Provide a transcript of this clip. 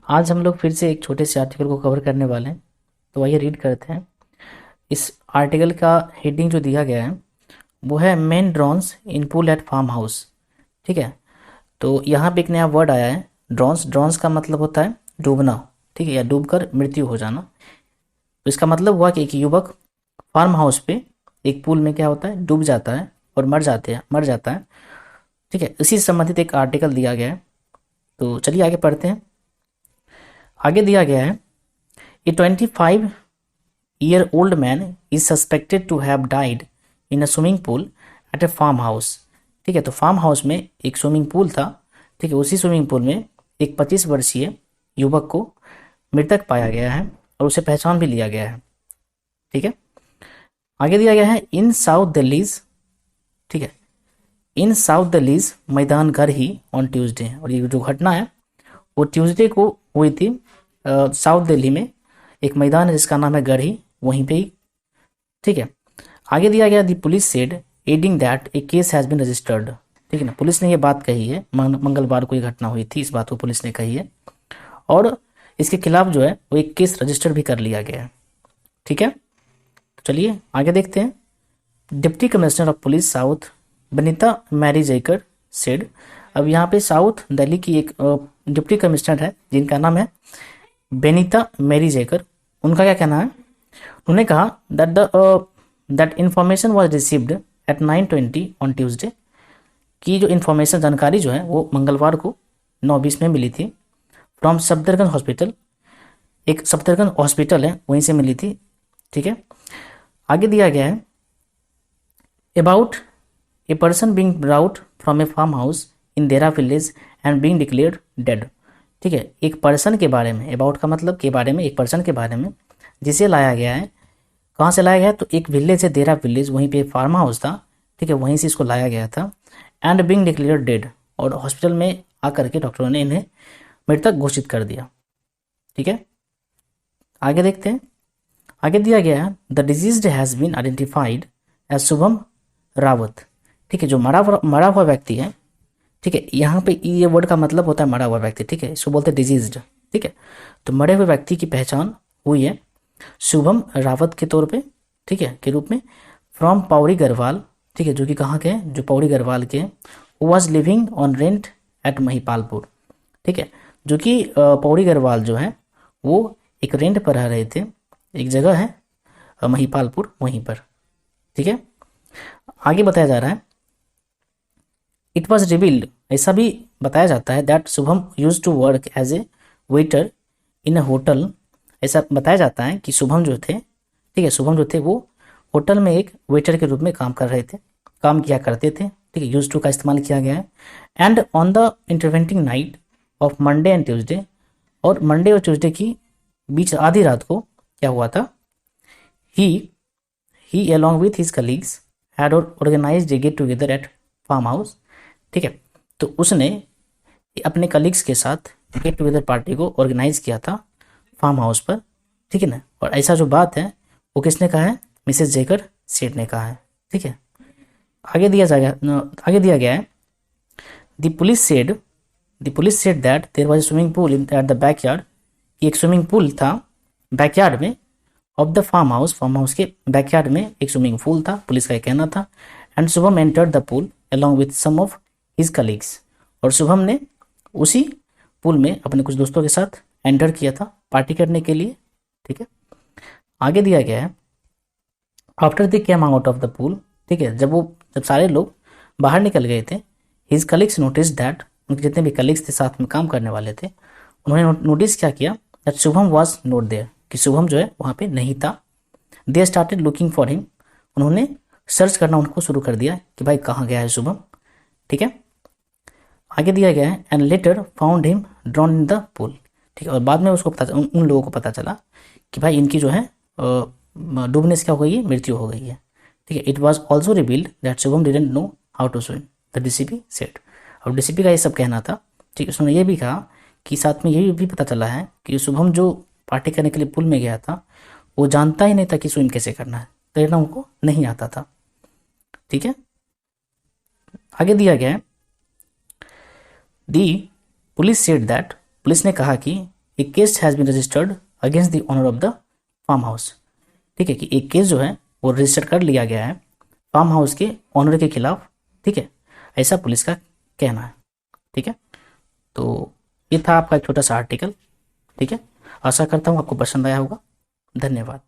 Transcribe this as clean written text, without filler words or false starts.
आज हम लोग फिर से एक छोटे से आर्टिकल को कवर करने वाले हैं। तो आइए रीड करते हैं। इस आर्टिकल का हेडिंग जो दिया गया है वो है मेन ड्रोन्स इन पूल एट फार्म हाउस। ठीक है, तो यहाँ पे एक नया वर्ड आया है ड्रोन्स। ड्रोन्स का मतलब होता है डूबना, ठीक है, या डूबकर मृत्यु हो जाना। तो इसका मतलब हुआ कि एक युवक फार्म हाउस पे एक पूल में क्या होता है, डूब जाता है और मर जाता है। ठीक है, इसी से संबंधित एक आर्टिकल दिया गया है। तो चलिए आगे पढ़ते हैं। आगे दिया गया है ए 25-year-old man is suspected to have died in a swimming pool at a farm house। ठीक है, तो फार्म हाउस में एक स्विमिंग पूल था। ठीक है, उसी स्विमिंग पूल में एक 25 वर्षीय युवक को मृतक पाया गया है और उसे पहचान भी लिया गया है। ठीक है, आगे दिया गया है इन साउथ दिल्लीज। ठीक है, इन साउथ दिल्लीज मैदान घर ही ऑन ट्यूसडे। और ये जो घटना है वो ट्यूसडे को हुई थी साउथ दिल्ली में। एक मैदान है जिसका नाम है गढ़ी, वहीं पे ही। ठीक है, आगे दिया गया the police said adding that a case has been registered. ठीक है ना, पुलिस ने ये बात कही है, मंगलवार को ये घटना हुई थी, इस बात को पुलिस ने कही है और इसके खिलाफ जो है वो एक केस रजिस्टर भी कर लिया गया है। ठीक है, तो चलिए आगे देखते हैं। Deputy commissioner of police south Banita Mary Jaykar said. अब यहाँ पे साउथ दिल्ली की एक डिप्टी कमिश्नर है जिनका नाम है बेनीता मैरी जयकर। उनका क्या कहना है, उन्होंने कहा that information was received at 9:20 on Tuesday. कि जो इन्फॉर्मेशन जानकारी जो है वो मंगलवार को 9:20 में मिली थी फ्रॉम सफदरगंज हॉस्पिटल। एक सफदरगंज हॉस्पिटल है वहीं से मिली थी। ठीक है, आगे दिया गया है about a person being brought from a farm house in Dera village and being declared dead. ठीक है, एक पर्सन के बारे में, अबाउट का मतलब के बारे में, एक पर्सन के बारे में जिसे लाया गया है। कहाँ से लाया गया है, तो एक विलेज है देरा विलेज, वहीं पे एक फार्म हाउस था। ठीक है, वहीं से इसको लाया गया था एंड बीइंग डिक्लेयर्ड डेड। और हॉस्पिटल में आकर के डॉक्टरों ने इन्हें मृतक घोषित कर दिया। ठीक है, आगे देखते हैं। आगे दिया गया है the deceased has been identified as Shubham Rawat. ठीक है, जो मरा हुआ व्यक्ति है। ठीक है, यहाँ पे ये वर्ड का मतलब होता है मरा हुआ व्यक्ति। ठीक है, इसको बोलते हैं डिजीज्ड। ठीक है, तो मरे हुए व्यक्ति की पहचान हुई है शुभम रावत के तौर पे, ठीक है, के रूप में, फ्रॉम पौड़ी गढ़वाल। ठीक है, जो कि कहाँ के हैं, जो पौड़ी गढ़वाल के, was living on rent at Mahipalpur. ठीक है, जो कि पौड़ी गढ़वाल जो है वो एक रेंट पर रह रहे थे, एक जगह है महिपालपुर, वहीं पर। ठीक है, आगे बताया जा रहा है इट वॉज रिवील्ड, ऐसा भी बताया जाता है that Shubham use to work as a waiter in a hotel. ऐसा बताया जाता है कि शुभम जो थे, ठीक है, शुभम जो थे वो होटल में एक वेटर के रूप में काम कर रहे थे, काम किया करते थे। ठीक है, यूज टू का इस्तेमाल किया गया है। And on the intervening night of Monday and Tuesday, और मंडे और ट्यूसडे की बीच आधी रात को क्या हुआ था, he along with his colleagues had organised a get together at farm house. ठीक है, तो उसने अपने कलीग्स के साथ गेट टुगेदर पार्टी को ऑर्गेनाइज किया था फार्म हाउस पर। ठीक है ना, और ऐसा जो बात है वो किसने कहा है, मिसेस जेकर सेठ ने कहा है। ठीक है, आगे दिया गया है the police said that there was a swimming pool in at the backyard. एक स्विमिंग पूल था बैकयार्ड में ऑफ द फार्म हाउस के बैकयार्ड में एक स्विमिंग पूल था, पुलिस का कहना था। And Shubham entered the pool along with some of his colleagues, और शुभम ने उसी पूल में अपने कुछ दोस्तों के साथ एंटर किया था पार्टी करने के लिए। ठीक है, आगे दिया गया है after they came out of the pool. ठीक है, जब सारे लोग बाहर निकल गए थे, हिज कलीग्स नोटिस दैट, उनके जितने भी कलीग्स थे साथ में काम करने वाले थे, उन्होंने नोटिस क्या किया that Shubham was not there, कि शुभम जो है वहाँ पे नहीं था। They started looking for him, उन्होंने सर्च करना उनको शुरू कर दिया कि भाई कहाँ गया है शुभम। ठीक है, आगे दिया गया है and later found him drawn in the pool. ठीक है, और बाद में उसको उन लोगों को पता चला कि भाई इनकी जो है डूबने से क्या हो गई है, मृत्यु हो गई है। ठीक है, it was also revealed that Shubham didn't know how to swim, the DCP said. और डीसीपी का ये सब कहना था। ठीक है, उसने ये भी कहा कि साथ में ये भी पता चला है कि शुभम जो पार्टी करने के लिए पूल में गया था वो जानता ही नहीं था कि स्विम कैसे करना है, तैरना उनको नहीं आता था। ठीक है, आगे दिया गया है the police said that, police ने कहा कि a case has been registered against the owner of the farm house. ठीक है, कि एक केस जो है वो रजिस्टर कर लिया गया है फार्म हाउस के ओनर के खिलाफ। ठीक है, ऐसा पुलिस का कहना है। ठीक है, तो ये था आपका एक छोटा सा आर्टिकल। ठीक है, आशा करता हूँ आपको पसंद आया होगा। धन्यवाद।